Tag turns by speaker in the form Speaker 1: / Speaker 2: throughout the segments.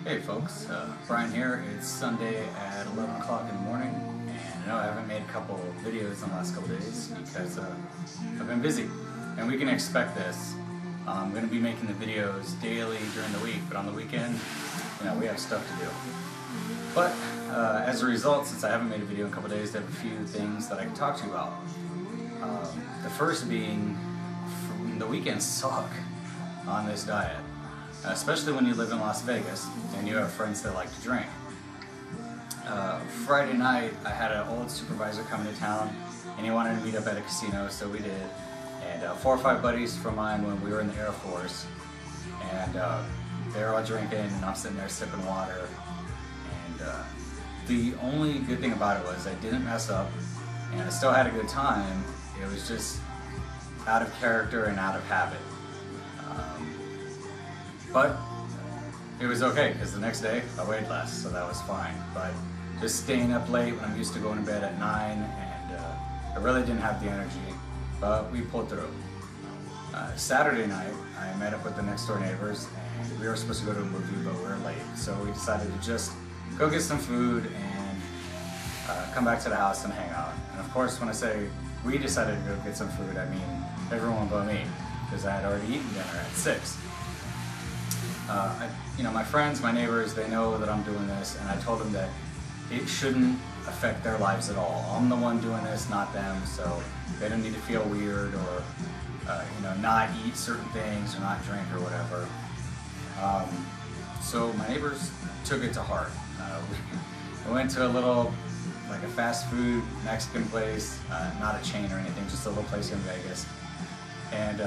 Speaker 1: Hey folks, Brian here. It's Sunday at 11 o'clock in the morning, and I know I haven't made a couple videos in the last couple days because I've been busy, and we can expect this. I'm going to be making the videos daily during the week, but on the weekend, we have stuff to do. But as a result, since I haven't made a video in a couple days, I have a few things that I can talk to you about. The first being, the weekends suck on this diet. Especially when you live in Las Vegas and you have friends that like to drink. Friday night, I had an old supervisor come to town and he wanted to meet up at a casino, so we did. And 4 or 5 buddies from mine when we were in the Air Force, and they were all drinking and I'm sitting there sipping water. And the only good thing about it was I didn't mess up and I still had a good time. It was just out of character and out of habit. But it was okay because the next day I weighed less, so that was fine. But just staying up late when I'm used to going to bed at 9, and I really didn't have the energy, but we pulled through. Saturday night, I met up with the next door neighbors, and we were supposed to go to a movie, but we were late. So we decided to just go get some food and come back to the house and hang out. And of course, when I say we decided to go get some food, I mean everyone but me, because I had already eaten dinner at 6. My friends, my neighbors, they know that I'm doing this, and I told them that it shouldn't affect their lives at all. I'm the one doing this, not them, so they don't need to feel weird or, not eat certain things or not drink or whatever. So my neighbors took it to heart. We went to a little, like a fast food Mexican place, not a chain or anything, just a little place in Vegas. And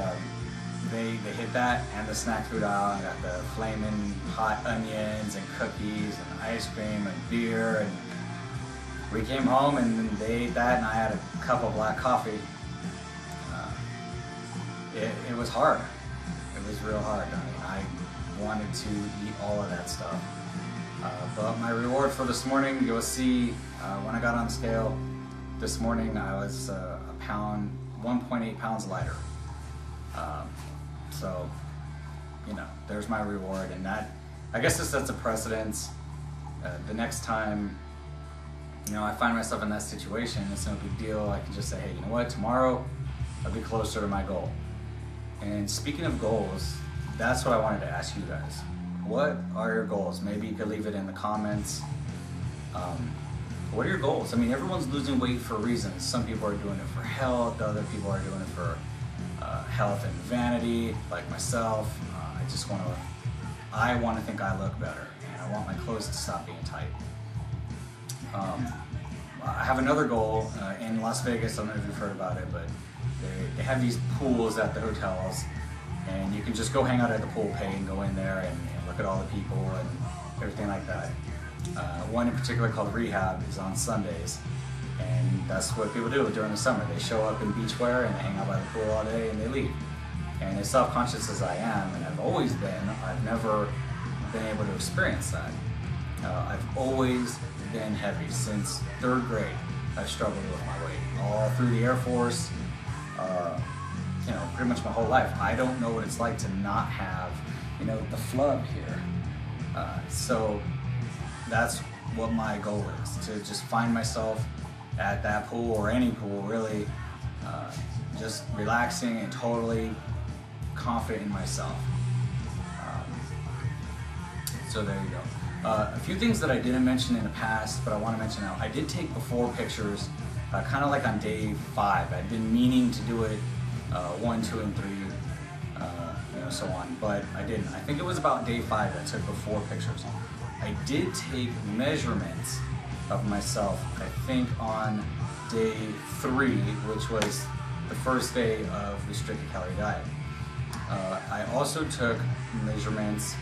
Speaker 1: they hit that and the snack food aisle. I got the flaming hot onions and cookies and ice cream and beer, and we came home and they ate that, and I had a cup of black coffee. It was hard. It was real hard. I mean, I wanted to eat all of that stuff. But my reward for this morning, you'll see when I got on the scale this morning, I was 1.8 pounds lighter. So, there's my reward, and that, I guess this sets a precedence. The next time, I find myself in that situation, it's no big deal. I can just say, hey, you know what, tomorrow I'll be closer to my goal. And speaking of goals, that's what I wanted to ask you guys. What are your goals? Maybe you could leave it in the comments. What are your goals? I mean, everyone's losing weight for reasons. Some people are doing it for health, other people are doing it for health and vanity, like myself. I want to think I look better, and I want my clothes to stop being tight. I have another goal in Las Vegas. I don't know if you've heard about it, but they have these pools at the hotels, and you can just go hang out at the pool, pay, and go in there and look at all the people and everything like that. One in particular called Rehab is on Sundays. And that's what people do during the summer. They show up in beachwear and they hang out by the pool all day and they leave. And as self-conscious as I am, and I've always been, I've never been able to experience that. I've always been heavy. Since 3rd grade, I've struggled with my weight. All through the Air Force, pretty much my whole life. I don't know what it's like to not have, the flub here. So that's what my goal is, to just find myself at that pool, or any pool really, just relaxing and totally confident in myself. So there you go. A few things that I didn't mention in the past, but I want to mention now. I did take before pictures, kind of like on day 5. I'd been meaning to do it 1, 2, and 3, so on, but I didn't. I think it was about day 5 that I took before pictures. I did take measurements of myself, I think on day 3, which was the first day of the restricted calorie diet. I also took measurements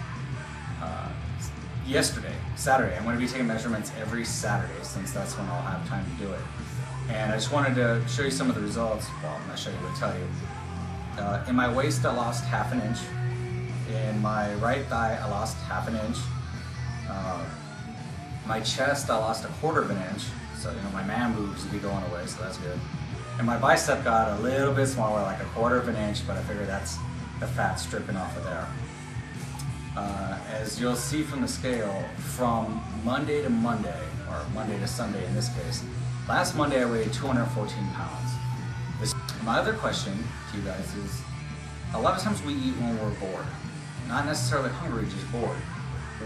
Speaker 1: yesterday, Saturday. I'm going to be taking measurements every Saturday, since that's when I'll have time to do it. And I just wanted to show you some of the results. Well, I'm not show you, but tell you. In my waist, I lost ½ an inch. In my right thigh, I lost ½ an inch. My chest, I lost ¼ an inch, so my man boobs will be going away, so that's good. And my bicep got a little bit smaller, like ¼ of an inch, but I figure that's the fat stripping off of there. As you'll see from the scale, from Monday to Monday, or Monday to Sunday in this case, last Monday I weighed 214 pounds. My other question to you guys is, a lot of times we eat when we're bored. Not necessarily hungry, just bored.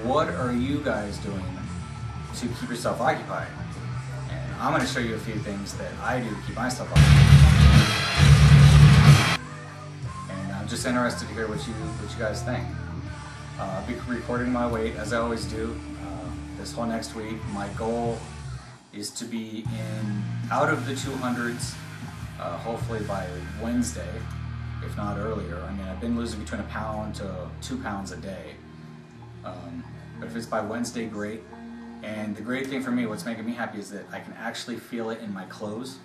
Speaker 1: What are you guys doing to keep yourself occupied? And I'm going to show you a few things that I do to keep myself occupied. And I'm just interested to hear what you guys think. I'll be recording my weight as I always do this whole next week. My goal is to be out of the 200s, hopefully by Wednesday, if not earlier. I mean, I've been losing between 1 pound to 2 pounds a day. But if it's by Wednesday, great. And the great thing for me, what's making me happy, is that I can actually feel it in my clothes.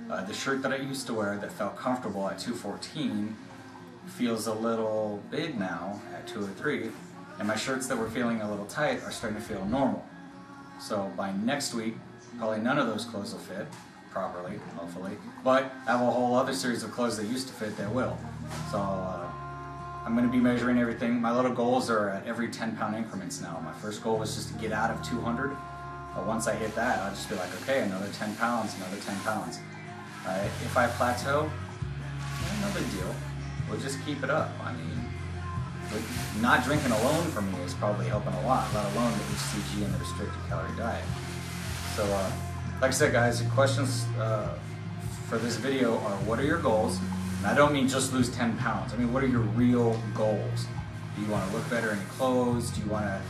Speaker 1: The shirt that I used to wear that felt comfortable at 214 feels a little big now at 203, and my shirts that were feeling a little tight are starting to feel normal. So by next week, probably none of those clothes will fit properly, hopefully, but I have a whole other series of clothes that used to fit that will. So I'm going to be measuring everything. My little goals are at every 10-pound increments now. My first goal was just to get out of 200. Once I hit that, I'll just be like, okay, another 10 pounds, another 10 pounds. If I plateau, no big deal. We'll just keep it up. I mean, not drinking alone for me is probably helping a lot, let alone the HCG and the restricted calorie diet. So, like I said, guys, the questions for this video are, what are your goals? And I don't mean just lose 10 pounds. I mean, what are your real goals? Do you want to look better in your clothes? Do you want to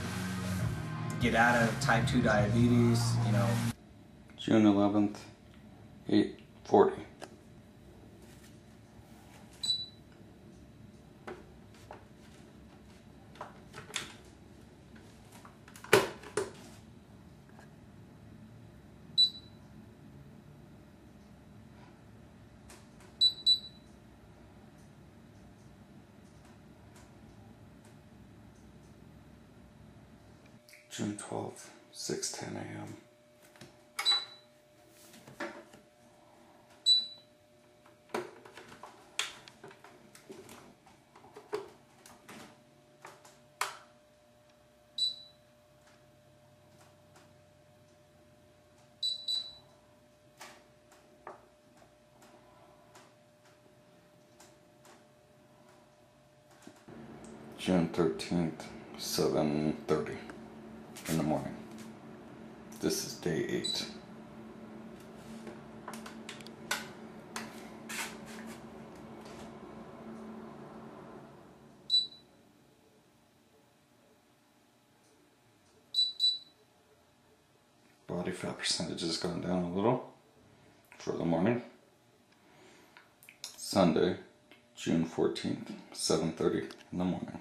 Speaker 1: get out of type 2 diabetes? You know.
Speaker 2: June 11th, 8:40. June 12th, 6:10 a.m. June 13th, 7:30 in the morning. This is day 8. Body fat percentage has gone down a little for the morning. Sunday, June 14th, 7:30 in the morning.